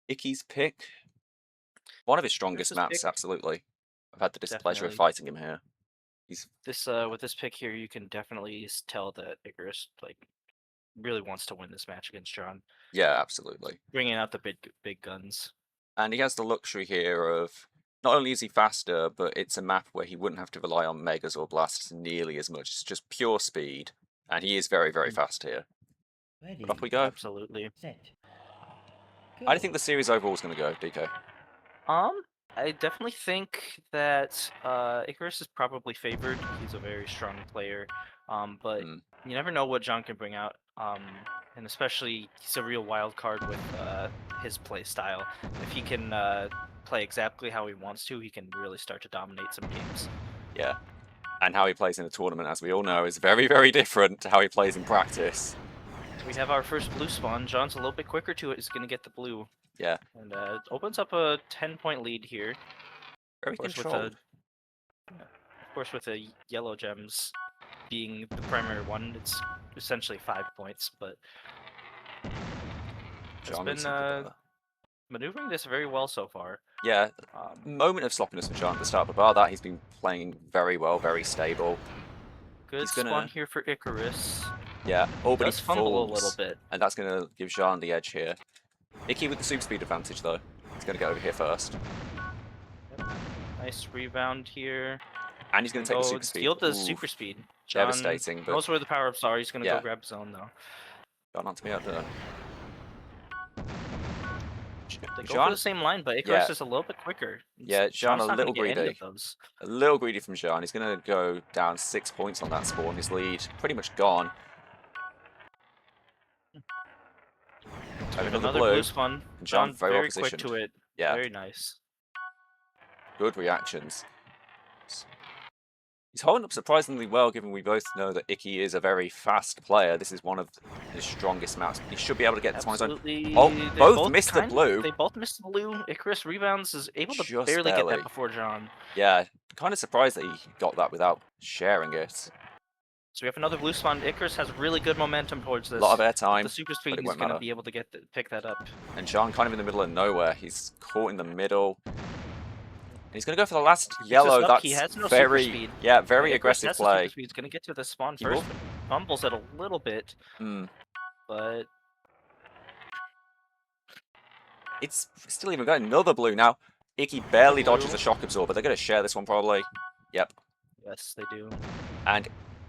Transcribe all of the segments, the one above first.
Icky's pick, one of his strongest Icarus's maps, pick, absolutely. I've had the displeasure of definitely. fighting him here. He's This with this pick here, you can definitely tell that Icarus really wants to win this match against John, yeah, absolutely. bringing out the big guns. And he has the luxury here of not only is he faster, but it's a map where he wouldn't have to rely on megas or blasts nearly as much. It's just pure speed, and he is very, very Mm. fast here. But off Ready, we go. Absolutely. set, How do you go. think the series overall is going to go, DK? Um, I definitely think that Icarus is probably favored. He's a very strong player. But Hmm. you never know what John can bring out. And especially he's a real wild card with his play style. If he can play exactly how he wants to, he can really start to dominate some games. Yeah. And how he plays in a tournament, as we all know, is very, very different to how he plays in practice. So we have our first blue spawn. John's a little bit quicker to it. He's gonna get the blue, Yeah. and it opens up a 10-point lead here. Very Of course, with a controlled. yellow gems being the primary one, it's essentially 5 points. But has John with been something better. maneuvering this very well so far. Yeah, Um, moment of sloppiness from John at the start, but bar that, he's been playing very well, very stable. Good He's spawn gonna, here for Icarus. yeah, oh, but he Does fumble a little falls, bit. and that's gonna give Jean the edge here. Icky with the super speed advantage, though. He's gonna get over here first. Yep. Nice rebound here. And he's gonna take the Go super speed. steal the Ooh, super speed. John devastating, but knows where the power ups are. He's gonna go yeah, grab his own though. John on to me out there. They go for Jean, the same line, but yeah, Icarus is a little bit quicker. yeah, Jean a John's not gonna little get any greedy. of those. A little greedy from Jean. He's gonna go down 6 points on that spawn. His lead pretty much gone. So we Have have another another blue blue, spawn. and Jean John very well very quick positioned. to it. Yeah, Very nice. good reactions. He's holding up surprisingly well, given we both know that Icky is a very fast player. This is one of his strongest maps. He should be able to get this on his own. Absolutely. Oh, both missed the blue. They both missed the blue. Icarus rebounds is able to Just barely get that barely. before John. Yeah, kind of surprised that he got that without sharing it. So we have another blue spawn. Icarus has really good momentum towards A this. lot of With airtime, the super but speed, it he's won't gonna matter. be able to pick that up. And Jean kind of in the middle of nowhere. He's caught in the middle. And he's going to go for the last Picks this yellow. up. He That's has no super very, speed. yeah, Yeah, very Icarus aggressive has the super play. speed. He's gonna get to the spawn He first, will. but fumbles it a little bit. Hmm. But It's still even got another blue now. Icky barely blue. dodges a shock absorber. They're going to share this one probably. Yep. Yes, they do. And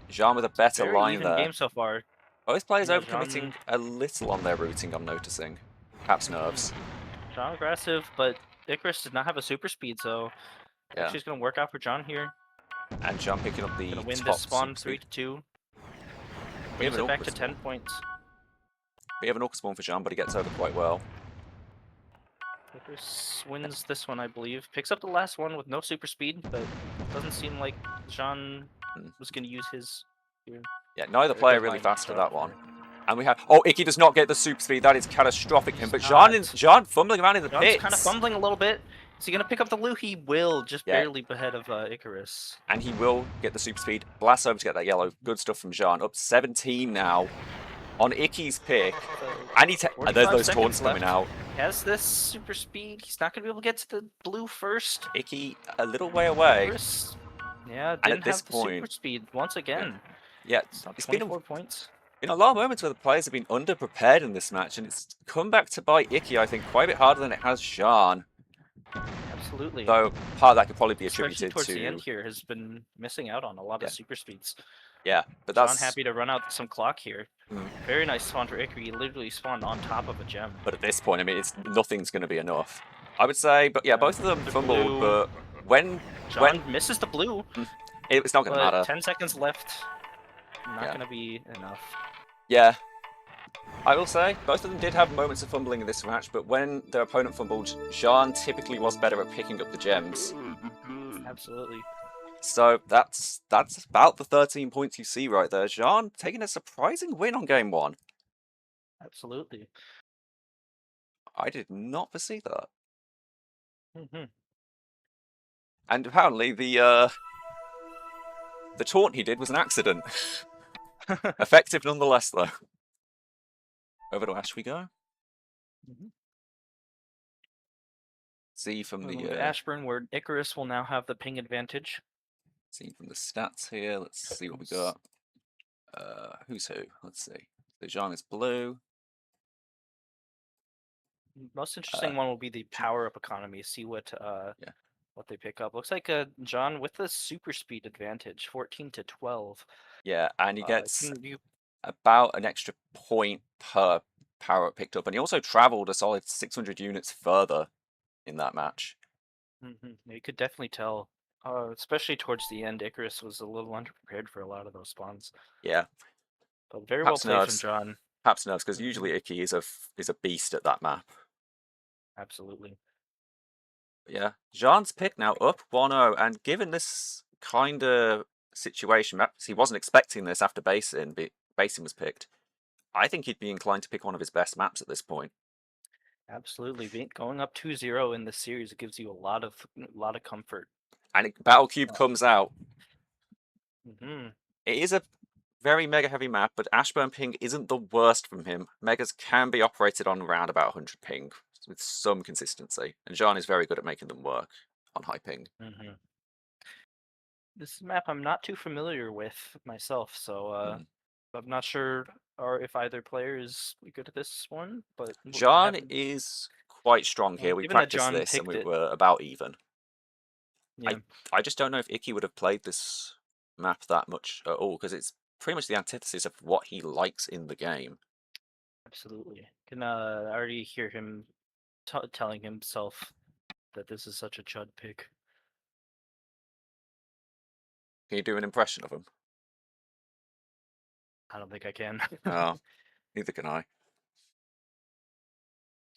Jean with a better Very line even there. game so far. Both players Yeah, overcommitting a little on their routing, I'm noticing. Perhaps nerves. John aggressive, but Icarus did not have a super speed, so Yeah. actually it's gonna work out for John here. And Jean picking up the Gonna win top this spawn super speed. 3-2. We have Brings an it back awkward to spawn. 10 points. We have an awkward spawn for Jean, but he gets over quite well. Icarus wins this one, I believe. Picks up the last one with no super speed, but doesn't seem like Jean was gonna use his here. Yeah, neither Very player good really line fast for control. that one. And we have... Oh, Icky does not get the super speed. That is catastrophic for him. But Not. Jean fumbling around in the John's pits. kind of fumbling a little bit. Is he gonna pick up the blue? He will, just Yeah. barely ahead of Icarus. And he will get the super speed. Blast over to get that yellow. Good stuff from Jean. Up 17 now on Icky's pick. And there's 45 those seconds taunts coming left. out. He has this super speed. He's not gonna be able to get to the blue first. Icky a little way away. Icarus, yeah, And didn't at this have the super point... speed once again. Yeah, It's not it's been 24 points. a lot of moments where the players have been underprepared in this match. And it's come back to bite Icky, I think, quite a bit harder than it has Jean. Absolutely. Though part of that could probably be Especially attributed towards to... the end here, has been missing out on a lot Yeah. of super speeds. Yeah, but John that's... happy to run out some clock here. Mm. Very nice spawn for Icarus. He literally spawned on top of a gem. But at this point, I mean, nothing's going to be enough. I would say, but yeah, both of them The fumbled, blue. but when John misses the blue, it's not going to but matter. 10 seconds left. Not Yeah. gonna be enough. Yeah, I will say both of them did have moments of fumbling in this match, but when their opponent fumbled, Jean typically was better at picking up the gems. Absolutely. So that's about the 13 points you see right there. Jean taking a surprising win on game one. Absolutely. I did not foresee that. Mm-hmm. And apparently the taunt he did was an accident. Effective nonetheless, though. Over to Ash we go. Mm-hmm. see from We'll move the to Ashburn, where Icarus will now have the ping advantage. stats here. Let's see what we got. Who's who? Let's see. So Jean is blue. Most interesting one will be the power-up economy. See what Yeah. what they pick up. Looks like John with the super speed advantage, 14 to 12. Yeah, and he gets You about an extra point per power up picked up, and he also traveled a solid 600 units further in that match. You could definitely tell, especially towards the end, Icarus was a little underprepared for a lot of those spawns. Yeah, But very well perhaps played from nerves. John. Perhaps nerves, because usually Icky is a beast at that map. Absolutely. But yeah, Jean's pick now up 1-0, and given this kind of situation, perhaps he wasn't expecting this after Basin was picked. I think he'd be inclined to pick one of his best maps at this point. Absolutely. Going up 2-0 in this series, it gives you a lot of comfort. And Battle Cube comes out. Mm-hmm. It is a very mega heavy map, but Ashburn ping isn't the worst from him. Megas can be operated on around about 100 ping with some consistency, and Jean is very good at making them work on high ping. Mm-hmm. This map I'm not too familiar with myself, so I'm not sure or if either player is good at this one. But Jean is quite strong here. We given that practiced John this and picked we it, were about even. yeah, I just don't know if Icky would have played this map that much at all, because it's pretty much the antithesis of what he likes in the game. absolutely. Can already hear him telling himself that this is such a chud pick. Can you do an impression of him? I don't think I can. Oh, neither can I.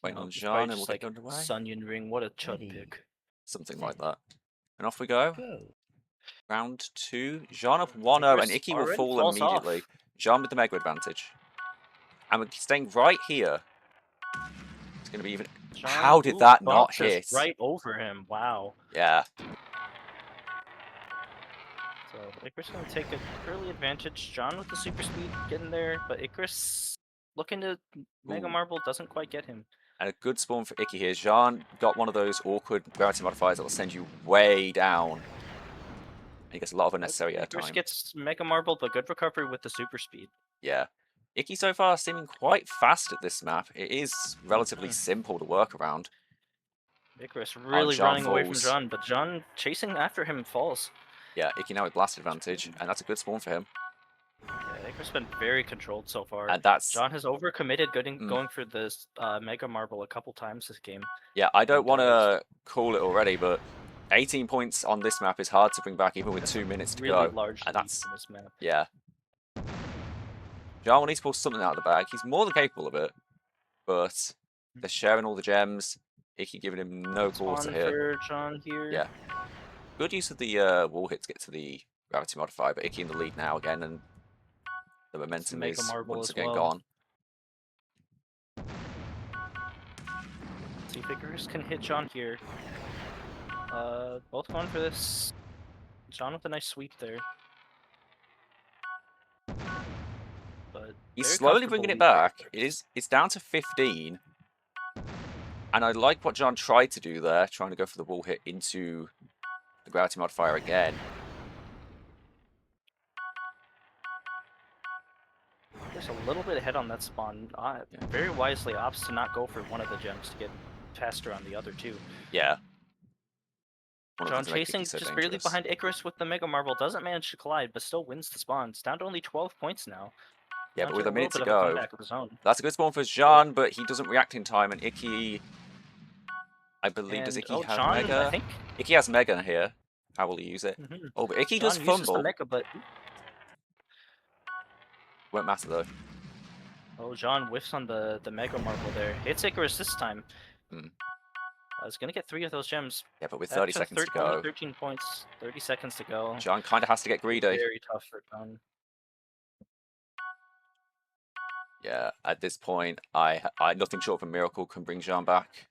Waiting No, on it's probably Jean and we'll just get like underway. Sunyon Ring. What a chud pick. Something like that. And off we go. Go. Round 2. Jean up 1-0, and Icky will already fall falls immediately. off. Jean with the mega advantage. And we're staying right here. It's going to be even... John, How did that not just hit? right over him. Wow. Yeah. So Icarus going to take an early advantage. John with the super speed getting there, but Icarus looking to Mega Marble doesn't quite get him. And a good spawn for Icky here. Jean got one of those awkward gravity modifiers that will send you way down. And he gets a lot of unnecessary Icarus airtime. gets Mega Marble, but good recovery with the super speed. Yeah. Icky so far seeming quite fast at this map. It is relatively simple to work around. Icarus really running away from falls. John, but John chasing after him falls. Yeah, Icky now with blast advantage, and that's a good spawn for him. Yeah, Icarus been very controlled so far. And that's... John has overcommitted going for this Mega Marble a couple times this game. Yeah, I don't want to call it already, but 18 points on this map is hard to bring back even with 2 minutes to really go. Large And that's... in this map. Yeah. John will need to pull something out of the bag. He's more than capable of it, but they're sharing all the gems. Icky giving him no quarter here. For John here. Yeah. Good use of the wall hit to get to the gravity modifier, but Icky in the lead now again, and the momentum is once again gone. See if Icarus can hit John here. Both going for this. John with a nice sweep there. But he's slowly bringing it back. It's down to 15. And I like what John tried to do there, trying to go for the wall hit into the gravity modifier again. Just a little bit ahead on that spawn. Very wisely opts to not go for one of the gems to get faster on the other two. Yeah. John chasing just barely behind Icarus with the Mega Marble. Doesn't manage to collide, but still wins the spawn. It's down to only 12 points now. Yeah, but with a minute to go, that's a good spawn for Jean, but he doesn't react in time, and Icky... I believe, does Icky have John, Mega? I think... Icky has Mega here. How will he use it? Oh, but Icky does fumble. The Mega, but... Won't matter, though. Oh, John whiffs on the Mega Marble there. Hits Icarus this time. He's going to get 3 of those gems. Yeah, but with 30 seconds to go. 13 points, 30 seconds to go. John kind of has to get greedy. Very tough for John. Yeah, at this point, I nothing short of a miracle can bring Jean back.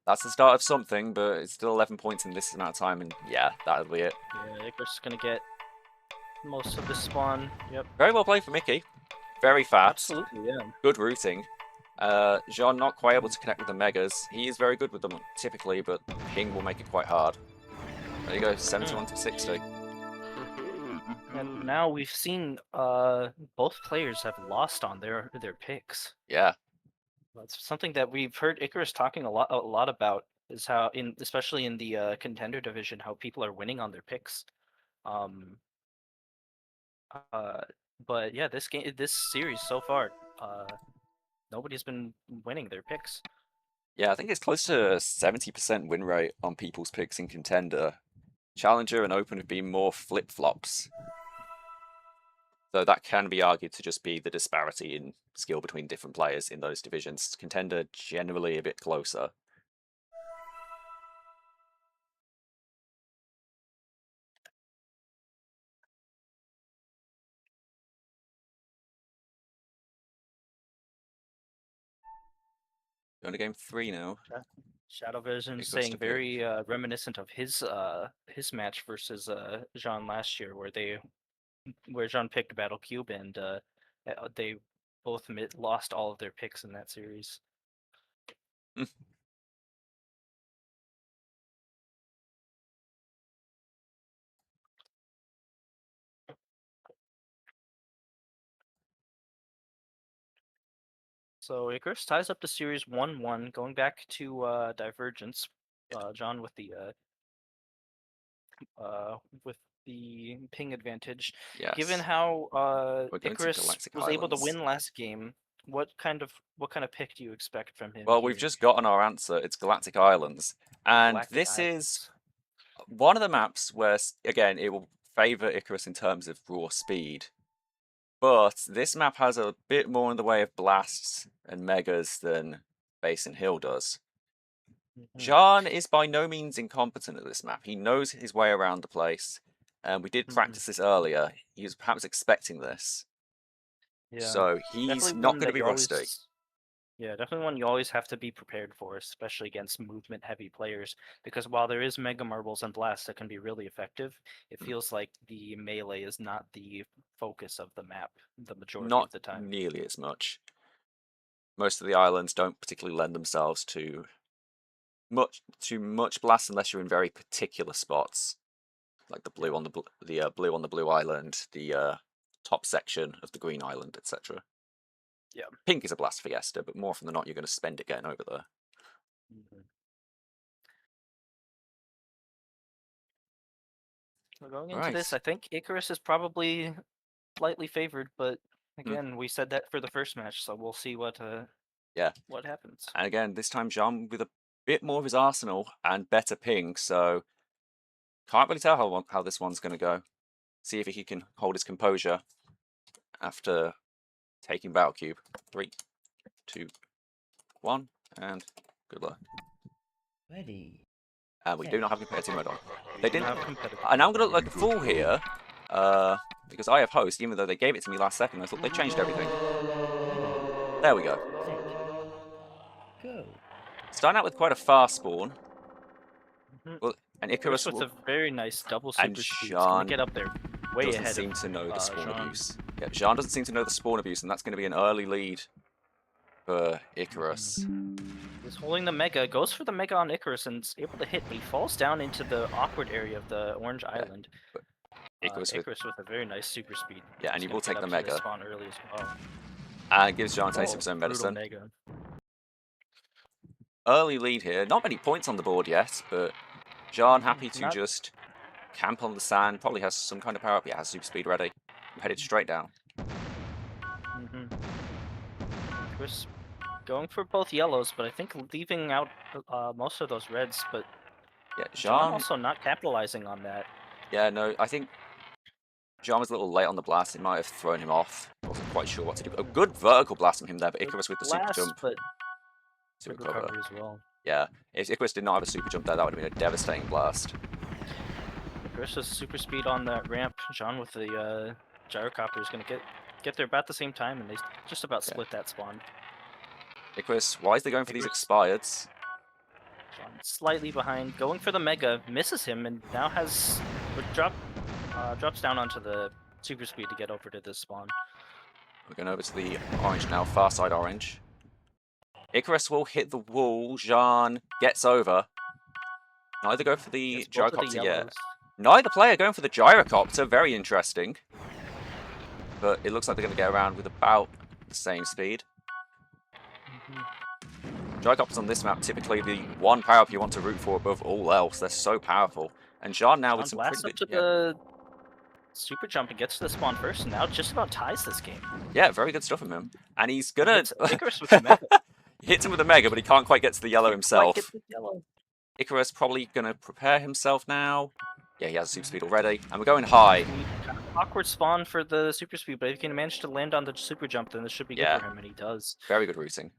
That's the start of something, but it's still 11 points in this amount of time, and yeah, that'll be it. Yeah, Icarus is going to get most of the spawn. Yep. Very well played from Mickey. Very fast. Absolutely, yeah. Good routing. Jean not quite able to connect with the Megas. He is very good with them typically, but ping will make it quite hard. There you go, 71 to 60. And now we've seen both players have lost on their picks. Yeah, That's something that we've heard Icarus talking a lot about is how especially in the contender division how people are winning on their picks. Um, uh, but yeah, this series so far, nobody's been winning their picks. yeah, I think it's close to 70% win rate on people's picks in Contender. Challenger and Open have been more flip-flops. Though that can be argued to just be the disparity in skill between different players in those divisions. Contender generally a bit closer. Going to game 3 now. Shadow Vision Icarus to saying pick. very reminiscent of his match versus Jean last year, where Jean picked Battle Cube and they both lost all of their picks in that series. So Icarus ties up the series 1-1, going back to Divergence. John with the ping advantage. Given Yes. how We're going to Icarus Galactic was able to Islands. win last game, what kind of pick do you expect from him Well, we've here? just gotten our answer. It's Galactic Islands. And Galactic this is Islands. one of the maps where, again, it will favor Icarus in terms of raw speed. But this map has a bit more in the way of blasts and megas than Base and Hill does. Mhm, Jean is by no means incompetent at this map. He knows his way around the place. And we did mhm. practice this earlier. He was perhaps expecting this. Yeah, So he's definitely not one going to that be you rusty. always. Yeah, definitely one you always have to be prepared for, especially against movement-heavy players. Because while there is Mega Marbles and Blasts that can be really effective, it Mm. feels like the melee is not the focus of the map the majority Not of the time. nearly as much. Most of the islands don't particularly lend themselves to much blast unless you're in very particular spots, like the blue Yeah. on the blue on the blue island, the top section of the green island, etc. Yeah. Pink is a blast fiesta, but more often than not, you're going to spend it getting over there. Mhm. So going into this, Right. I think Icarus is probably slightly favored, but Mm, again, we said that for the first match, so we'll see yeah. what happens. And again, this time Jean with a bit more of his arsenal and better ping, so can't really tell how this one's going to go. See if he can hold his composure after taking Battle Cube. 3, 2, 1, and good luck. Ready. And we do not have competitive mode on. They Don't didn't. have competitive. And I'm gonna look like a fool here, because I have host, even though they gave it to me last second. I thought they changed everything. Ready. There we go. Set. Go. Starting out with quite a fast spawn. Mhm. Well, and Icarus Icarus with a will, very nice double and super speed. It's gonna Jean get up there way doesn't ahead of seem to know the spawn Jean. abuse. Yeah, Jean doesn't seem to know the spawn abuse, and that's going to be an early lead for Icarus. He's holding the Mega, goes for the Mega on Icarus and is able to hit, but he falls down into the awkward area of the Orange Yeah, Island. but Icarus with Icarus with a very nice super speed. yeah, and He's he gonna will get take the up to his Mega, spawn early as well. and gives Jean a taste of Oh, his own brutal medicine. Mega. Early lead here. Not many points on the board yet, but Jean happy to Not just camp on the sand. Probably has some kind of power up. Yeah, has super speed ready. I'm headed straight down. mhm. Icarus going for both yellows, but I think leaving out most of those reds. But Yeah, John Jean. also not capitalizing on that. Yeah, no, I think Jean was a little late on the blast. It might have thrown him off. Wasn't quite sure what to do. A good vertical blast from him there, but Good Icarus with the super blast, jump but to good recover. recovery as well. Yeah, if Icarus did not have a super jump there, that would have been a devastating blast. Icarus super speed on that ramp. John with the gyrocopter is gonna get there about the same time, and they just about Yeah. split that spawn. Icarus wisely going for these Icarus expireds. John slightly behind, going for the Mega, misses him, and now has drops down onto the super speed to get over to this spawn. We're going over to the orange now, far side orange. Icarus will hit the wall. Jean gets over. Neither go for the Gets both of the gyrocopter yet. yellows. Neither player going for the gyrocopter. Very interesting. But it looks like they're going to get around with about the same speed. Gyrocopters on this map typically the one power-up you want to root for above all else. They're so powerful. And Jean now with some pretty blasts up good... to the super jump and gets to the spawn first, and now just about ties this game. Yeah, very good stuff from him. And he's gonna... Icarus with the mega. He hits him with a mega, but he can't quite get to the yellow himself. Get the yellow. Icarus probably gonna prepare himself now. Yeah, he has super speed already. And we're going high. Kind of awkward spawn for the super speed, but if he can manage to land on the super jump, then this should be good for him, and he does. Very good routing.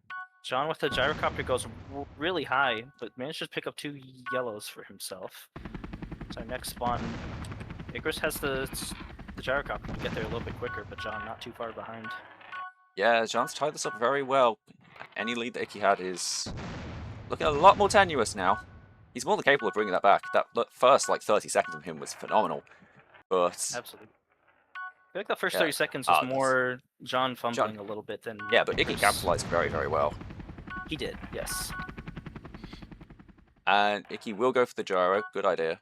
Jean with the gyrocopter goes really high, but manages to pick up 2 yellows for himself. So next spawn, Icarus has the gyrocopter to get there a little bit quicker, but Jean not too far behind. Yeah, Jean's tied this up very well. Any lead that Icky had is looking a lot more tenuous now. He's more than capable of bringing that back. That first, like, 30 seconds of him was phenomenal. But... Absolutely. I feel like the first 30 seconds was more Jean fumbling a little bit than... Yeah, but Icky capitalized very, very well. He did, yes. And Icky will go for the gyro. Good idea.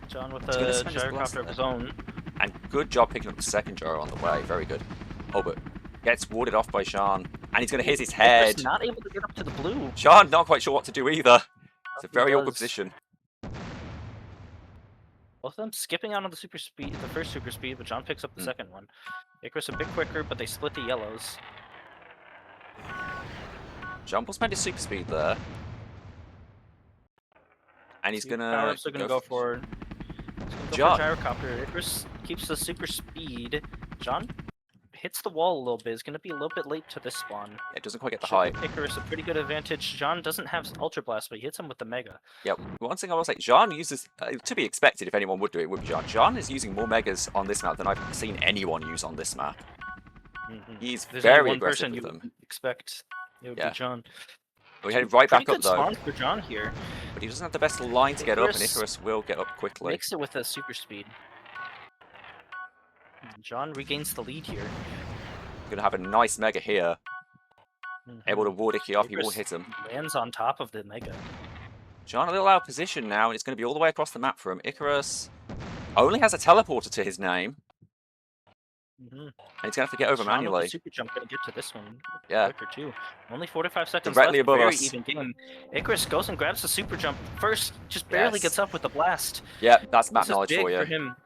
John with the gyrocopter of his own. And good job picking up the second gyro on the way. Very good. Oh, but gets warded off by Jean. And he's going to hit his head. He's not able to get up to the blue. Jean not quite sure what to do either. It's a very awkward position. Both of them skipping out on the super speed, the first super speed, but Jean picks up the second one. Icarus a bit quicker, but they split the yellows. Jean will spend his super speed there. And he's gonna go for Jean. Gyrocopter. Icarus keeps the super speed. Jean hits the wall a little bit. Is going to be a little bit late to this spawn. Yeah, it doesn't quite get the height. Icarus a pretty good advantage. Jean doesn't have Ultra Blast, but he hits him with the Mega. Yeah, one thing I will say, Jean uses, to be expected if anyone would do it, would be Jean. Jean is using more Megas on this map than I've seen anyone use on this map. He's very aggressive with them. Expect it would be Jean. We headed right back up though. Spawn for Jean here. But he doesn't have the best line to get up, and Icarus will get up quickly. Makes it with a super speed. Jean regains the lead here. Gonna have a nice Mega here. Able to ward Icky off, he won't hit him. Lands on top of the Mega. Jean a little out of position now, and it's going to be all the way across the map for him. Icarus only has a teleporter to his name. And he's going to have to get over manually. Super jump going to get to this one. Yeah. Quicker too. Only 45 seconds directly left. Above Very us. even game. Icarus goes and grabs the super jump first. Just barely gets up with the blast. Yeah, that's map This knowledge is big for you. For him.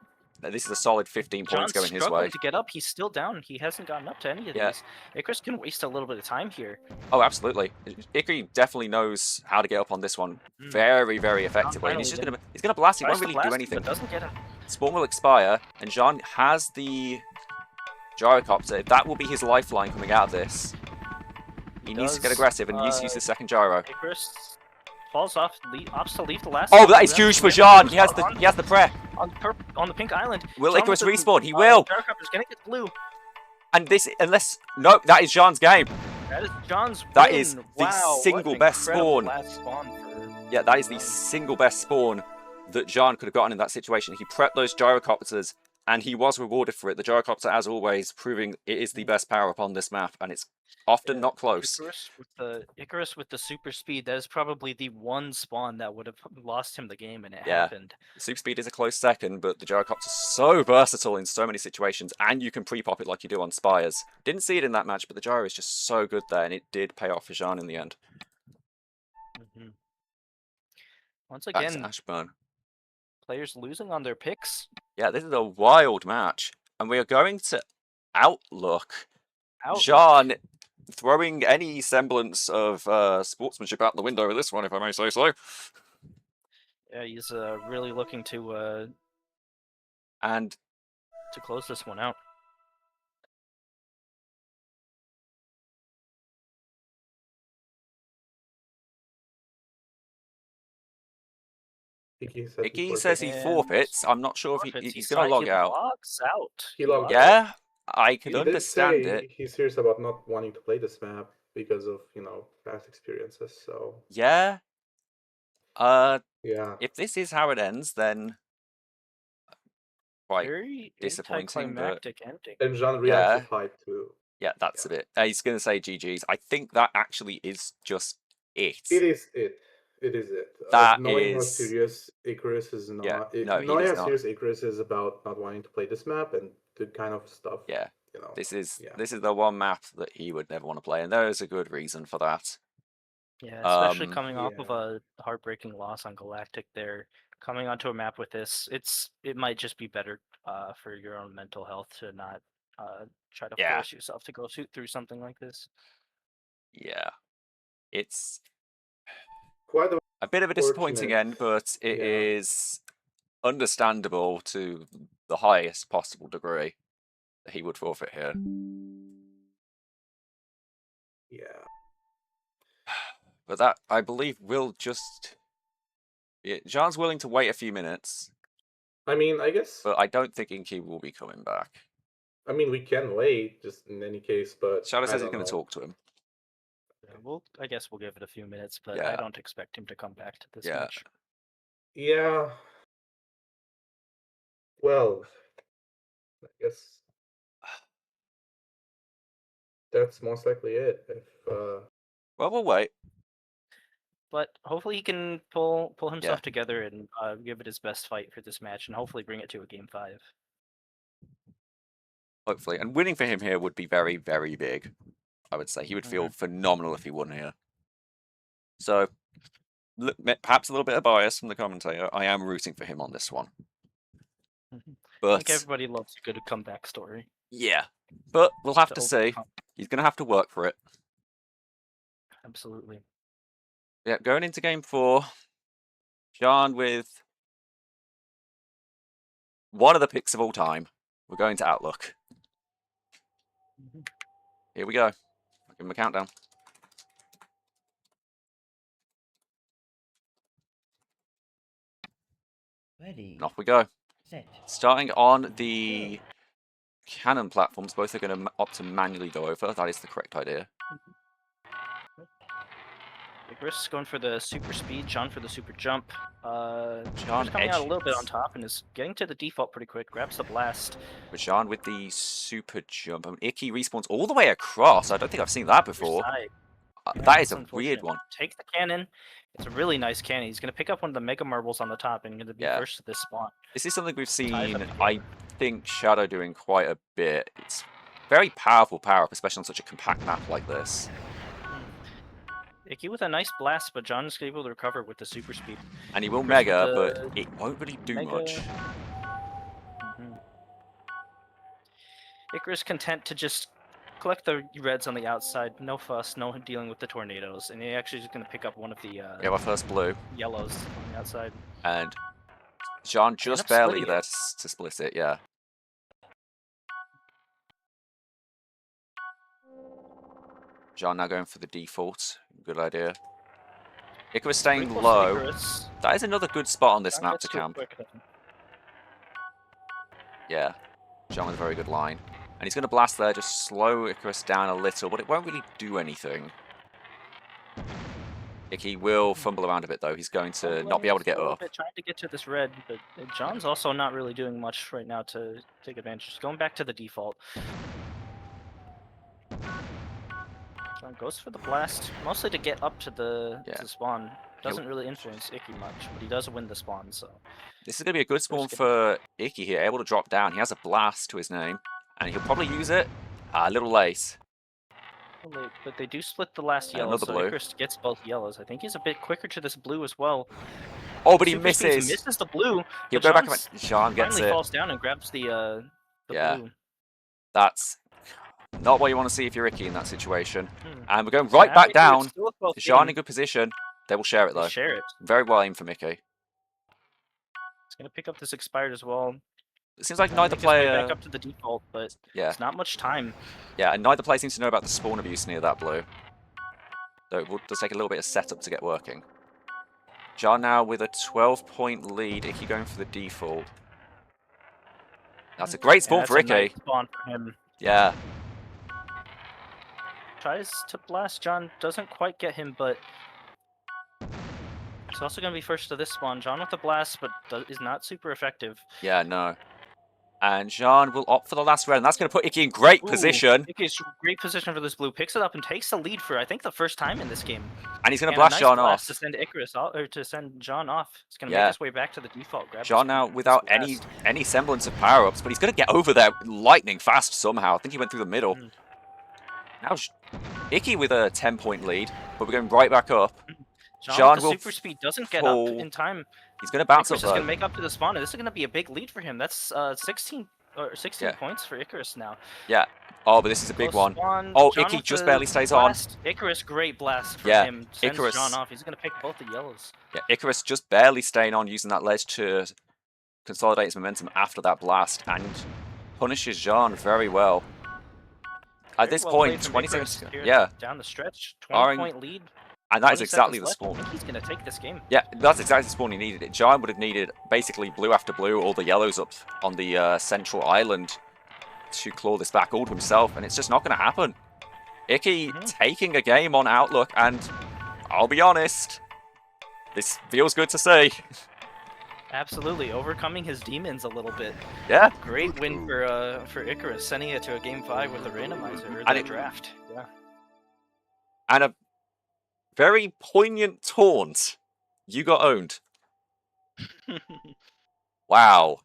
This is a solid 15 points going his way. To get up. He's still down. He hasn't gotten up to any of these. Icarus can waste a little bit of time here. Oh, absolutely. Icarus definitely knows how to get up on this one very, very effectively. And he's just gonna blast. He won't really do anything. Doesn't get him. Spawn will expire, and Jean has the gyrocopter. That will be his lifeline coming out of this. He needs to get aggressive and use the second gyro. Icarus falls off, opts to leave the last. Oh, that is huge for Jean. He has the prep. On the pink island. Will Icarus respawn? He will. Gyrocopter's gonna get blue. And this, no, that is Jean's game. That is Jean's win. That is the wow, single best spawn. For Yeah, that is the single best spawn that Jean could have gotten in that situation. He prepped those gyrocopters, and he was rewarded for it. The gyrocopter, as always, proving it is the best power-up on this map, and it's often not close. Icarus with the super speed, that is probably the one spawn that would have lost him the game, and it happened. Super speed is a close second, but the gyrocopter's so versatile in so many situations, and you can pre-pop it like you do on Spires. Didn't see it in that match, but the gyro is just so good there, and it did pay off for Jean in the end. Once again, Ashburn. Players losing on their picks. Yeah, this is a wild match, and we are going to Outlook. Jean throwing any semblance of sportsmanship out the window with this one, if I may say so. Yeah, he's really looking to close this one out. Icky says he forfeits. I'm not sure if he's going to log out. Logs out. He logged out. Yeah, I can He understand did say it. He's serious about not wanting to play this map because of, past experiences. So Yeah. yeah. If this is how it ends, then quite Very disappointing. But anticlimactic ending. And Jean reacts with hype too. Yeah, that's a bit. He's going to say GG's. I think that actually is just it. It is it. It is it. That Knowing how is. serious Icarus is Yeah, not. no, he Knowing does how not. serious Icarus is about not wanting to play this map and the kind of stuff. Yeah, You know. this is Yeah. the one map that he would never want to play, and there is a good reason for that. Yeah, especially Um, coming off of Yeah. a heartbreaking loss on Galactic there, coming onto a map with this, it might just be better for your own mental health to not try to Yeah. force yourself to go through something like this. Yeah, it's Quite a bit of a disappointing unfortunate. end, but it Yeah. is understandable to the highest possible degree that he would forfeit here. Yeah. But that, I believe, will just. Jean's willing to wait a few minutes, I mean, I guess. but I don't think Inky will be coming back. I mean, we can wait, just in any case, but Shadow I says he's don't going to know. talk to him. Yeah, I guess we'll give it a few minutes, but Yeah. I don't expect him to come back to this Yeah. match. Yeah. Well, I guess that's most likely it. If Well, we'll wait. But hopefully he can pull himself Yeah. together and give it his best fight for this match, and hopefully bring it to a game 5. Hopefully. And winning for him here would be very, very big. I would say he would feel phenomenal if he won here. So, perhaps a little bit of bias from the commentator. I am rooting for him on this one. I But think everybody loves a good comeback story. yeah, but we'll have to see. overcome. He's going to have to work for it. Absolutely. Yeah, going into game 4, Jean with one of the picks of all time. We're going to Outlook. Here we go. I'll give him a countdown. Ready. And off we go. Set. Starting on the cannon platforms, both are going to opt to manually go over. That is the correct idea. Icarus going for the super speed, John for the super jump. John Icarus coming out a little bit on edges. top and is getting to the default pretty quick. Grabs the blast. But Jean with the super jump. I mean, Icky respawns all the way across. I don't think I've seen that before. Side. Yeah, That is that's a weird unfortunate. one. Takes the cannon. It's a really nice cannon. He's going to pick up one of the mega marbles on the top and going to be Yeah. first to this spawn. This is something we've Ties seen, up the game. I think, Shadow doing quite a bit. It's very powerful power-up, especially on such a compact map like this. Icky with a nice blast, but John's able to recover with the super speed. And he will Icarus with mega, the but it won't really do mega. much. Icarus content to just collect the reds on the outside, no fuss, no dealing with the tornadoes, and he actually is going to pick up one of the We have our first blue, yellows on the outside. and Jean just up barely splitting there it. to split it, yeah. Jean now going for the default. Good idea. Icarus staying Pretty close to low. Icarus. That is another good spot on this John map gets to to it camp. quick, though. Yeah. Jean with a very good line. And he's going to blast there, just slow Icarus down a little, but it won't really do anything. Icky will fumble around a bit, though. He's going to not be able to get A little up. bit trying to get to this red, but John's also not really doing much right now to take advantage. Just going back to the default. John goes for the blast, mostly to get up to the spawn. Doesn't really influence Icky much, but he does win the spawn, so... This is going to be a good spawn for Icky here, able to drop down. He has a blast to his name, and he'll probably use it a little late. But they do split the last yellow, another so blue. Icarus gets both yellows. I think he's a bit quicker to this blue as well. Oh, but he Super speeds, misses. He misses the blue. He'll but go back. John's Jean gets finally it. falls down and grabs the blue. That's not what you want to see if you're Icky in that situation. And we're going right back down. Jean in good position. They will share it, though. They share it. Very well aimed for Mickey. He's going to pick up this expired as well. It seems like Trying to neither make his way player... back up to the default, but Yeah. it's not much time. Yeah, and neither player seems to know about the spawn abuse near that blue. Though it does take a little bit of setup to get working. Jean now with a 12-point lead. Icky going for the default. That's a great spawn for Icky. Nice spawn for him. Yeah. Tries to blast. John doesn't quite get him, but he's also going to be first to this spawn. John with the blast, but is not super effective. Yeah, no. And Jean will opt for the last round. That's going to put Icky in great Ooh, position. Icky's great position for this blue. Picks it up and takes the lead for I think the first time in this game. And he's going to And a blast nice Jean blast off. to send Icarus off, or to send John off. It's gonna Yeah. make his way back to the default. Grab Jean this- now this without blast. any semblance of power-ups, but he's going to get over there lightning fast somehow. I think he went through the middle. Mhm. Now Icky with a 10-point lead, but we're going right back up. John Jean with the will super speed doesn't get up fall. in time. He's going to bounce Icarus up is though. gonna make up to the spawn, and this is gonna be a big lead for him. That's 16 Yeah. points for Icarus now. Yeah. Oh, but this is a big Close one. spawn. Oh, John Icky with just the barely stays blast. Icarus, great blast from Yeah, him. Sends Icarus- John off. He's gonna pick both the yellows. Yeah, Icarus just barely staying on, using that ledge to consolidate his momentum after that blast, and punishes Jean very well. At Very this well point, played from 20 Icarus seconds. here Yeah, down the stretch. Barring- 20-point lead. and that is 20 exactly the seconds left. I spawn. think he's gonna take this game. Yeah, that's exactly the spawn he needed. Giant would have needed basically blue after blue, all the yellows up on the central island to claw this back all to himself, and it's just not going to happen. Icky taking a game on Outlook, and I'll be honest, this feels good to see. Absolutely, overcoming his demons a little bit. Yeah, Great win for Icarus, sending it to a game 5 with the randomizer or And the it- draft. Yeah. and a very poignant taunt. You got owned. Wow.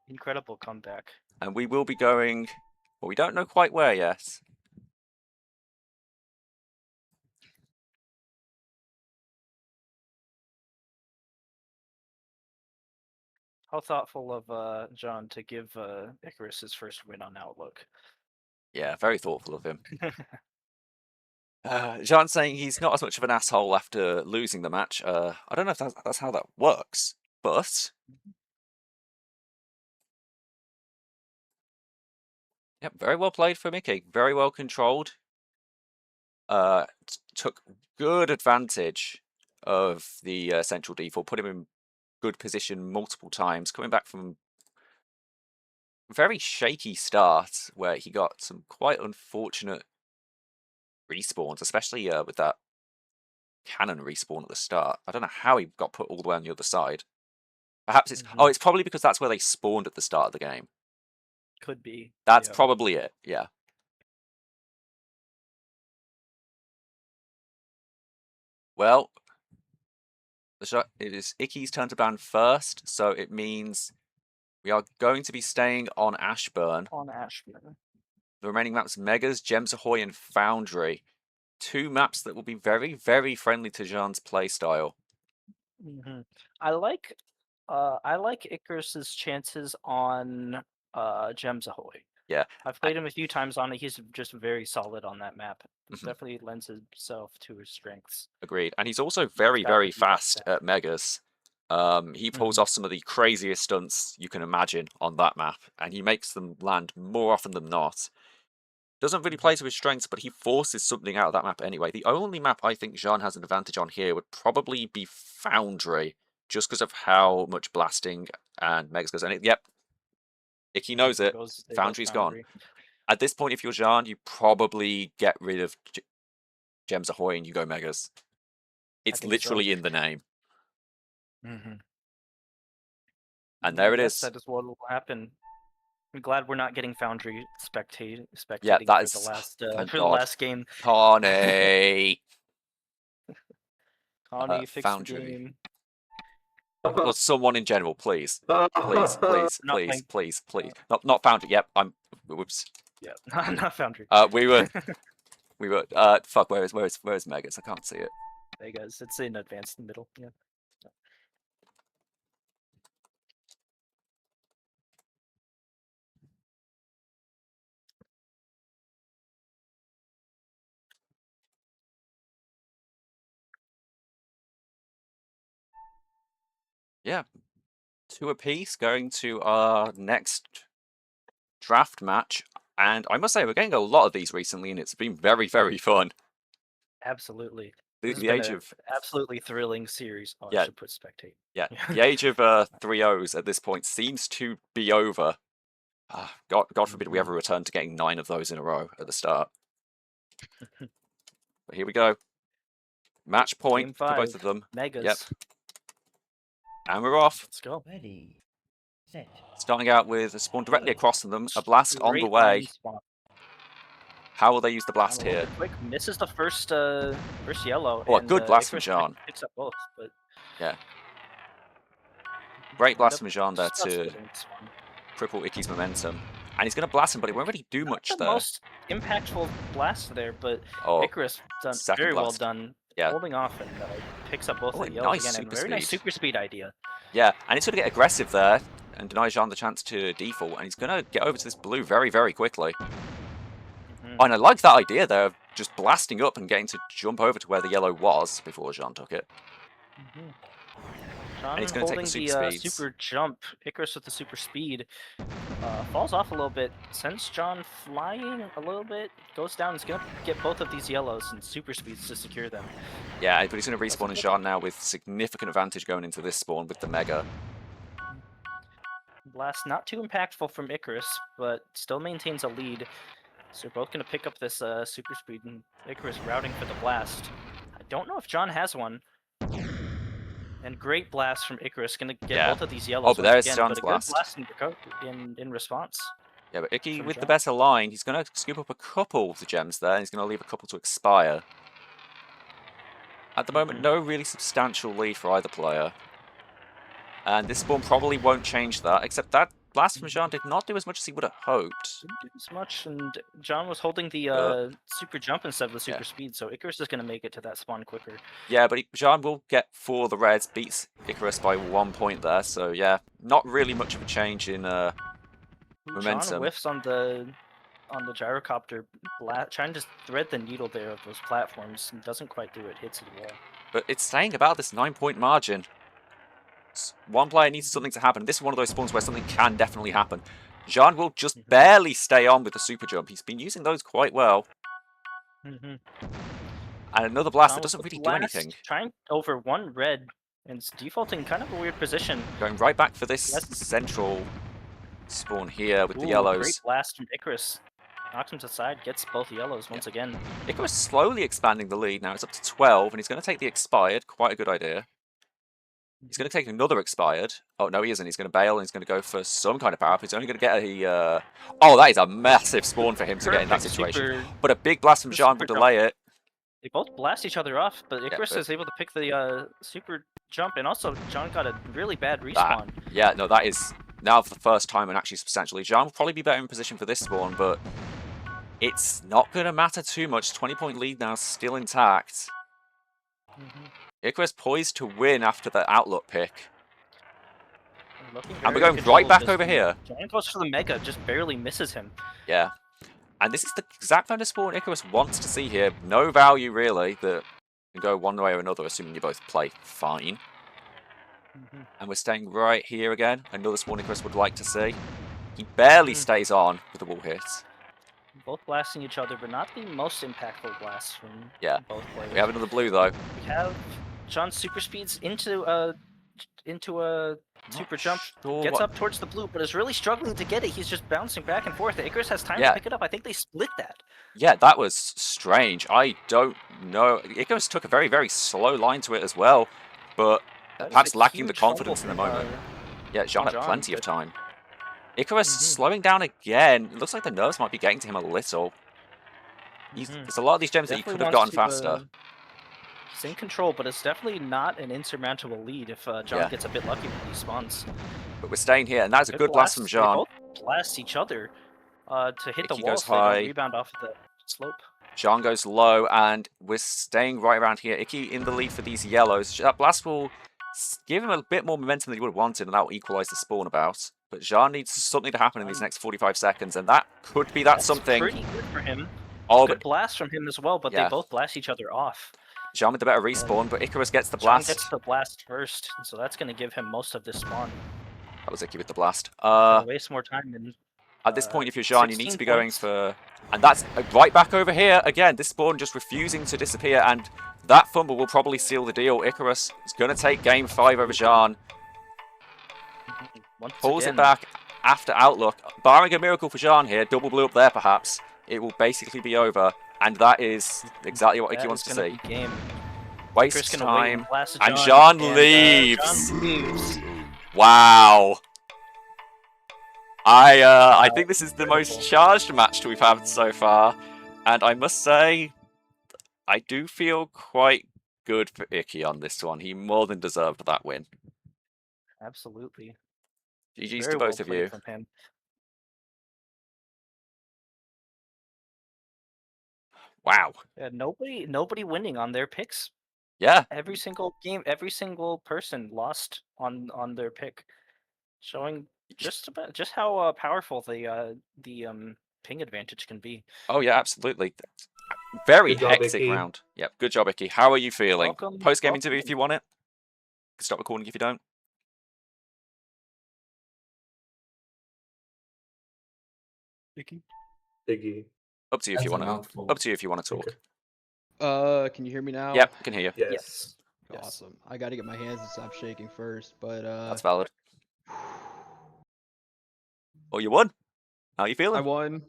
Incredible comeback. And we will be going, well, we don't know quite where yet. How thoughtful of John to give Icarus his first win on Outlook. Yeah, very thoughtful of him. Jean's saying he's not as much of an asshole after losing the match. I don't know if that's how that works, but... Yep, very well played for Mickey. Very well controlled. Took good advantage of the central default, put him in good position multiple times, coming back from a very shaky start where he got some quite unfortunate respawns, especially with that cannon respawn at the start. I don't know how he got put all the way on the other side. Perhaps it's... Oh, it's probably because that's where they spawned at the start of the game. Could be. That's yeah. probably it, yeah. Well, it is Icky's turn to ban first, so it means we are going to be staying on Ashburn. On Ashburn. The remaining maps, Megas, Gems Ahoy, and Foundry. 2 maps that will be very, very friendly to Jean's playstyle. I like Icarus's chances on Gems Ahoy. Yeah. I've played him a few times on it. He's just very solid on that map. Mhm. Definitely lends himself to his strengths. Agreed. And he's also very, got very the defense fast down. at Megas. He pulls off some of the craziest stunts you can imagine on that map, and he makes them land more often than not. Doesn't really play to his strengths, but he forces something out of that map anyway. The only map I think Jean has an advantage on here would probably be Foundry, just because of how much blasting and Megas goes. And yep, Icky knows it. There goes Foundry's gone. Foundry. At this point, if you're Jean, you probably get rid of Gems Ahoy and you go Megas. It's think so. literally in the name. Mhm. And there it Yes, is. that is what will happen. I'm glad we're not getting Foundry spectating Yeah, that for is... the last thank for the God. last game. Connie! Connie fix the Foundry. game. Or someone in general, please. Please, please, Not please, playing- please, please. Not Foundry. Yep, I'm... Whoops. Yeah, not Foundry. We were... fuck, where's Megas? I can't see it. Vegas. It's in advanced middle. Yeah. Yeah. 2 apiece going to our next draft match. And I must say, we're getting a lot of these recently, and it's been very, very fun. Absolutely. The, This has the been age a of... absolutely thrilling series. Oh, Yeah. I should put spectate. Yeah, the age of 3-0s at this point seems to be over. God forbid we ever return to getting 9 of those in a row at the start. But here we go. Match point Game for both 5, of them. Megas. Yep. And we're off. Let's go. Ready. Set. Starting out with a spawn directly across from them, a blast on the Great way. line spawn. How will they use the blast A little here? bit quick. Misses the first yellow. Oh, a and, good blast from Icarus Jean. Picks up both, but Yeah. Great end blast up from Jean there just to splitting this one. cripple Icky's momentum. And he's going to blast him, but it won't really do Not much the there. most impactful blast there, but Oh, Icarus done second very well blast. done. Yeah. Holding off and picks up both Oh, the a yellows nice again. And super very nice speed. super speed idea. Yeah, and he's going to get aggressive there and deny Jean the chance to default. And he's going to get over to this blue very, very quickly. Oh, and I like that idea there of just blasting up and getting to jump over to where the yellow was before Jean took it. Jean he's gonna take the holding super the speeds. super jump. Icarus with the super speed. Falls off a little bit. Sends Jean flying a little bit. Goes down. He's going to get both of these yellows and super speeds to secure them. Yeah, but he's going to respawn in Jean now with significant advantage going into this spawn with the Mega. Blast not too impactful from Icarus, but still maintains a lead. So they're both going to pick up this super speed, and Icarus routing for the blast. I don't know if John has one. And great blast from Icarus, going to get both of these yellows. Oh, but there's again, John's but a good blast. in response. Yeah, but Icky from with the John. better line, he's going to scoop up a couple of the gems there, and he's going to leave a couple to expire. At the moment, no really substantial lead for either player. And this spawn probably won't change that, except that blast from Jean did not do as much as he would have hoped. Didn't do as much, and John was holding the super jump instead of the super speed, so Icarus is going to make it to that spawn quicker. Yeah, but Jean will get for the reds, beats Icarus by 1 point there, so yeah, not really much of a change in momentum. John whiffs on the gyrocopter, trying to thread the needle there of those platforms, and doesn't quite do it, hits the wall. But it's saying about this 9-point margin. One player needs something to happen. This is one of those spawns where something can definitely happen. Jean will just barely stay on with the super jump. He's been using those quite well. And another blast that doesn't really do anything. Trying over one red and it's defaulting in kind of a weird position. Going right back for this central spawn here with the yellows. Great blast from Icarus. Knocks him to the side, gets both yellows once again. Icarus slowly expanding the lead. Now it's up to 12, and he's going to take the expired. Quite a good idea. He's going to take another expired. Oh, no, he isn't. He's going to bail, and he's going to go for some kind of power up. He's only going to get a... Oh, that is a massive spawn for him to get in that situation. But a big blast from Jean will delay it. They both blast each other off, but Icarus is able to pick the super jump, and also Jean got a really bad respawn. Yeah, no, that is now for the first time, and actually substantially. Jean will probably be better in position for this spawn, but it's not going to matter too much. 20-point lead now, still intact. Icarus poised to win after the outlook pick. And we're going right back over here. John goes for the Mega, just barely misses him. Yeah. And this is the exact kind of spawn Icarus wants to see here. No value, really, that can go one way or another, assuming you both play fine. And we're staying right here again. Another spawn Icarus would like to see. He barely stays on with the wall hits. Both blasting each other, but not the most impactful blasts from both players. We have another blue, though. We have John's super speeds into a super jump, gets up towards the blue, but is really struggling to get it. He's just bouncing back and forth. Icarus has time to pick it up. I think they split that. Yeah, that was strange. I don't know. Icarus took a very, very slow line to it as well, but perhaps lacking the confidence in the moment. Yeah, Jean had plenty of time. Icarus slowing down again. It looks like the nerves might be getting to him a little. There's a lot of these gems that he could have gotten faster. He's in control, but it's definitely not an insurmountable lead if John gets a bit lucky with these spawns. But we're staying here, and that's a good blast from Jean. They both blast each other to hit the wall, so they don't rebound off the slope. Jean goes low, and we're staying right around here. Icky in the lead for these yellows. That blast will give him a bit more momentum than he would have wanted, and that will equalize the spawn about. But Jean needs something to happen in these next 45 seconds, and that could be that something. Pretty good for him. Oh, good blast from him as well, but they both blast each other off. Jean with the better respawn, but Icarus gets the blast. Jean gets the blast first, so that's going to give him most of this spawn. That was Icky with the blast. Waste more time than... At this point, if you're Jean, you need to be going for... And that's right back over here. Again, this spawn just refusing to disappear, and that fumble will probably seal the deal. Icarus is going to take game 5 over Jean. Pulls it back after outlook. Barring a miracle for Jean here, double blue up there perhaps, it will basically be over. And that is exactly what Icky wants to see. Waste Chris gonna wait and time. blast And John, John leaves. John leaves. Wow. I Wow, think this is the most incredible. charged match we've had so far, and I must say, I do feel quite good for Icky on this one. He more than deserved that win. Absolutely. GG's to Very well both of played you. from him. Wow. Yeah, nobody winning on their picks. Yeah. Every single game, every single person lost on their pick, showing just how powerful the ping advantage can be. Oh yeah, absolutely. Very Good job, hectic Icky. round. Yep. Good job, Icky. How are you feeling? Welcome, Post-game interview if welcome. you want it. Stop recording if you don't. Iggy. Up to you if you That's a want to. mouthful. Up to you if you want to talk. Okay. Can you hear me now? Yep, I can hear you. Yes. Yes. Yes. Awesome. I got to get my hands to stop shaking first, but That's valid. Oh, you won. How are you I feeling? won.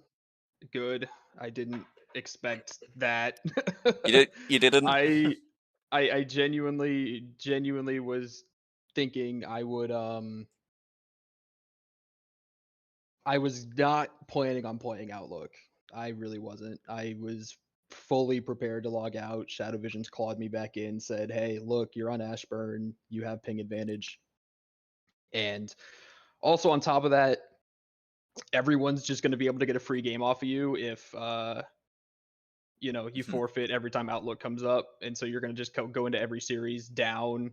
Good. I didn't expect that. You didn't. I genuinely was thinking I would I was not planning on playing Outlook. I really wasn't. I was fully prepared to log out. Shadow Visions clawed me back in, said, "Hey, look, you're on Ashburn. You have ping advantage." And also on top of that, everyone's just going to be able to get a free game off of you if you know, you forfeit every time Outlook comes up, and so you're going to just go into every series down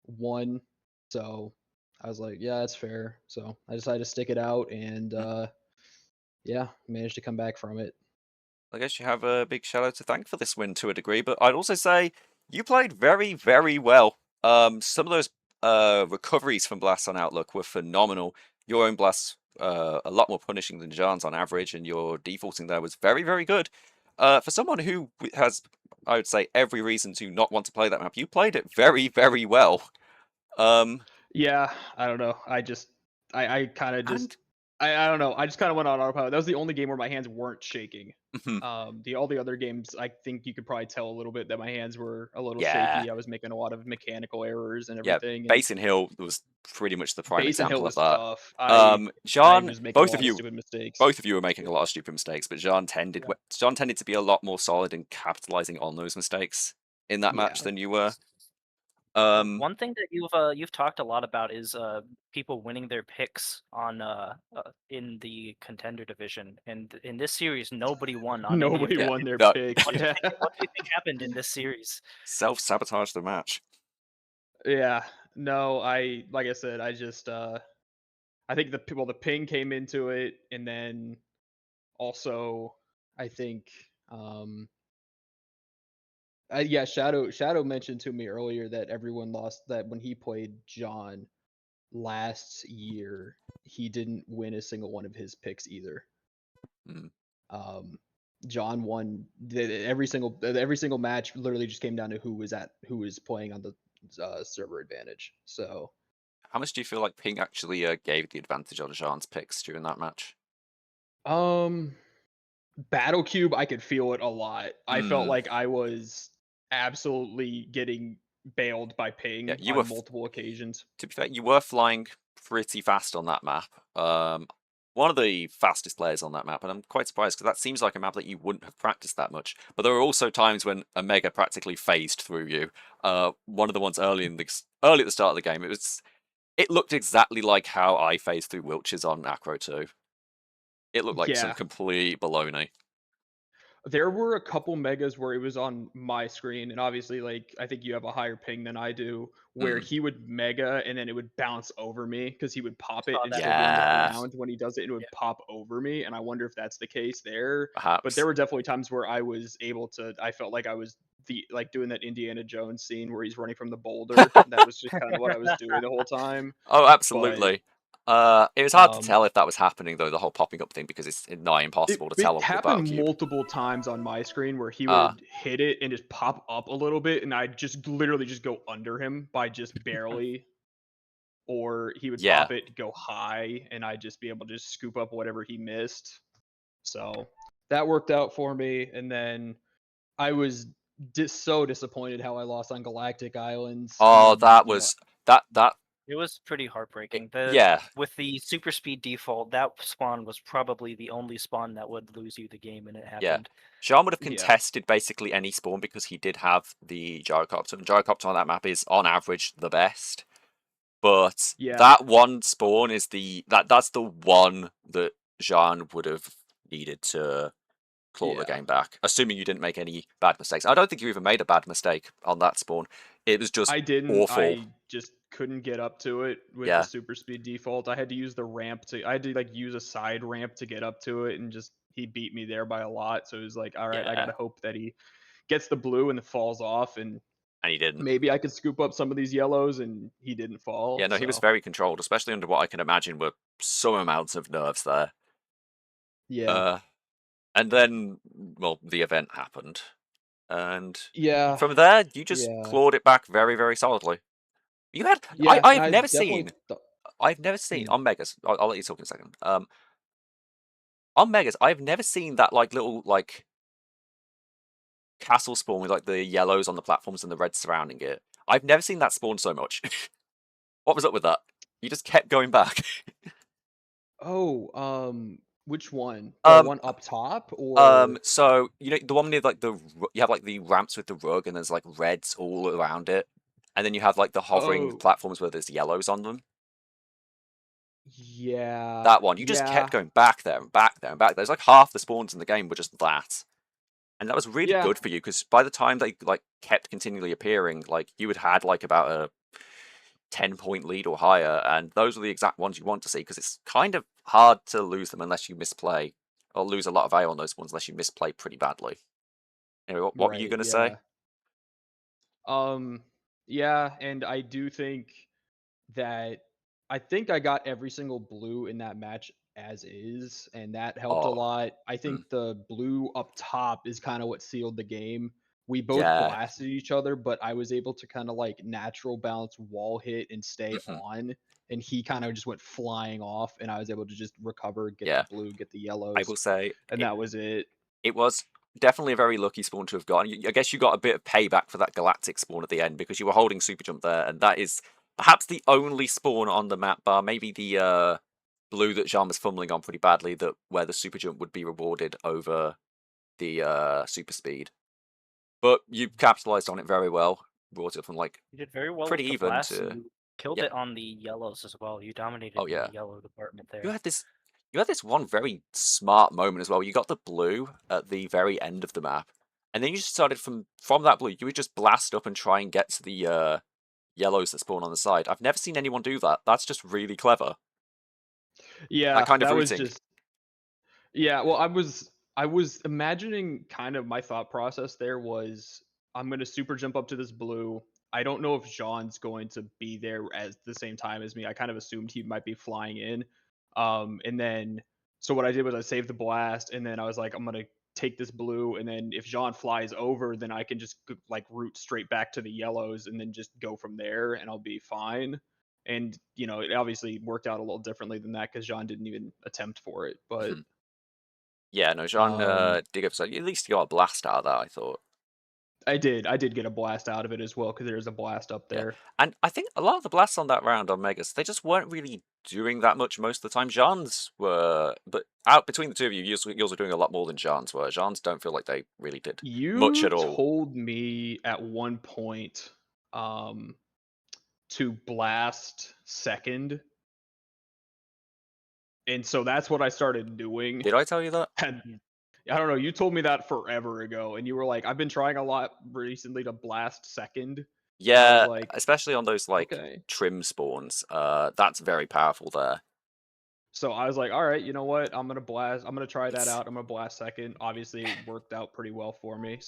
one. So I was like, yeah, that's fair. So I decided to stick it out, and yeah, managed to come back from it. I guess you have a big Shadow to thank for this win to a degree, but I'd also say you played very, very well. Some of those recoveries from blasts on Outlook were phenomenal. Your own blasts a lot more punishing than Jan's on average, and your defaulting there was very, very good. For someone who has, I would say, every reason to not want to play that map, you played it very, very well. Yeah, I don't know. I kind of just And I don't know. I just kind of went on autopilot. That was the only game where my hands weren't shaking. mhm, All the other games, I think you could probably tell a little bit that my hands were a little yeah, shaky. I was making a lot of mechanical errors and yeah, everything, and Basin Hill was pretty much the prime Basin Hill example of was that. tough. I John, was making a both of lot of you stupid mistakes. both of you were making a lot of stupid mistakes, but Yeah. John tended to be a lot more solid in capitalizing on those mistakes in that match Yeah. than you were. One thing that you've talked a lot about is people winning their picks on in the contender division, and in this series nobody won on any of Nobody their won picks. their No, picks. What do you Yeah. think? What do you think happened in this series? self-sabotage the match. Yeah. No, like I said, I just I think the ping came into it, and then also I think yeah, Shadow mentioned to me earlier that everyone lost that when he played John last year, he didn't win a single one of his picks either. Mm. John won every single match. Literally just came down to who was playing on the server advantage. So How much do you feel like Ping actually gave the advantage on Jean's picks during that match? Battle Cube, I could feel it a lot. I felt Mm. like I was absolutely getting bailed by Yeah, Ping you were. on multiple occasions. To be fair, you were flying pretty fast on that map. One of the fastest players on that map, and I'm quite surprised because that seems like a map that you wouldn't have practiced that much. But there were also times when Omega practically phased through you. One of the ones early at the start of the game, it looked exactly like how I phased through Wiltshires on Acro 2. It looked like some Yeah. complete baloney. There were a couple megas where it was on my screen, and obviously, like, I think you have a higher ping than I do, where Mm. he would mega and then it would bounce over me because he would pop it Saw and that still be on the Yeah. ground when he does it, and it would Yeah. pop over me. And I wonder if that's the case there. But Perhaps. there were definitely times where I was able to, I felt like I was doing that Indiana Jones scene where he's running from the boulder. That was just kind of what I was doing the whole time. Oh, But absolutely. It was hard to tell if that was happening though, the whole popping up thing, because it's nigh impossible to tell it with Battle happened Cube. multiple times on my screen where he Ah. would hit it and just pop up a little bit, and I'd just literally just go under him by just barely, or he would Yeah. pop it, go high, and I'd just be able to just scoop up whatever he missed. So that worked out for me. And then I was so disappointed how I lost on Galactic Islands. Oh, that You know, was that. It was pretty heartbreaking. The Yeah, with the super speed default, that spawn was probably the only spawn that would lose you the game, and it yeah. happened. Jean would have Yeah. contested basically any spawn because he did have the gyrocopter, and gyrocopter on that map is on average the best. But Yeah. that one spawn is that's the one that Jean would have needed to claw the Yeah. game back, assuming you didn't make any bad mistakes. I don't think you even made a bad mistake on that spawn. It was just I didn't. awful. I just couldn't get up to it with the Yeah, super speed default. I had to use the ramp to. I had to like use a side ramp to get up to it, and just he beat me there by a lot. So it was like, all right, I yeah, gotta hope that he gets the blue and it falls off, and and he didn't. maybe I could scoop up some of these yellows, and he didn't fall. Yeah, no, he was So very controlled, especially under what I can imagine were some amounts of nerves there. yeah, And then, well, the event happened, and yeah, from there, you just yeah, clawed it back very, very solidly. You had, yeah. I've I never definitely. seen, I've never seen Hmm. on Megas. I'll let you talk in a second. On Megas, I've never seen that like little like castle spawn with like the yellows on the platforms and the reds surrounding it. I've never seen that spawn so much. What was up with that? You just kept going back. Oh, which one? The um, one up top, or so you know the one near like you have like the ramps with the rug and there's like reds all around it, and then you have like the hovering oh, platforms where there's yellows on them. yeah, That one, you just kept yeah, going back there and back there and back. There's like half the spawns in the game were just that. And that was really yeah. good for you because by the time they like kept continually appearing, like you had like about a 10-point lead or higher, and those are the exact ones you want to see because it's kind of hard to lose them unless you misplay or lose a lot of AO on those ones unless you misplay pretty badly. Anyway, what were you Right, gonna say? yeah. Um, yeah, and I do think that I think I got every single blue in that match as is, and that helped a Oh, lot. I hmm, think the blue up top is kind of what sealed the game. We both yeah, blasted each other, but I was able to kind of like natural balance wall hit and stay mhm, on, and he kind of just went flying off, and I was able to just recover, get the yeah. blue, get the I yellows, will say and that was it. it was definitely a very lucky spawn to have gotten. I guess you got a bit of payback for that galactic spawn at the end because you were holding super jump there, and that is perhaps the only spawn on the map bar, maybe the blue that Jean was fumbling on pretty badly, that where the super jump would be rewarded over the super speed. But you capitalized on it very well, brought it from like You did very well pretty with the even blast, and to you killed yeah, it on the yellows as well. You dominated oh in the yeah. yellow department You there. had this you had this one very smart moment as well. You got the blue at the very end of the map, and then you just started from that blue. You would just blast up and try and get to the yellows that spawn on the side. I've never seen anyone do that. That's just really clever. That Yeah, kind of that was routing. just yeah, well, I was imagining kind of my thought process there was I'm gonna super jump up to this blue. I don't know if Jean's going to be there at the same time as me. I kind of assumed he might be flying in. And then so what I did was I saved the blast, and then I was like, I'm gonna take this blue, and then if Jean flies over, then I can just like route straight back to the yellows, and then just go from there, and I'll be fine. And it obviously worked out a little differently than that because Jean didn't even attempt for it, but Yeah, no, Jean um, did go for at least he got a blast out of that, I thought. I did get a blast out of it as well because there's a blast up Yeah. there. And I think a lot of the blasts on that round on Megas, they just weren't really doing that much most of the time. Jean's were, but out between the two of you, yours were doing a lot more than Jean's were. Jean's don't feel like they really did much You at all. told me at one point um, to blast second, and so that's what I started doing. Did I tell you that? And I don't know, you told me that forever ago, and you were like, "I've been trying a lot recently to blast second," and I was Yeah, like, especially on those like "Okay." trim spawns. That's very powerful there. So I was like, "All right, you know what? I'm gonna blast. I'm gonna try that It's out. I'm gonna blast second." Obviously, it worked out pretty well for me.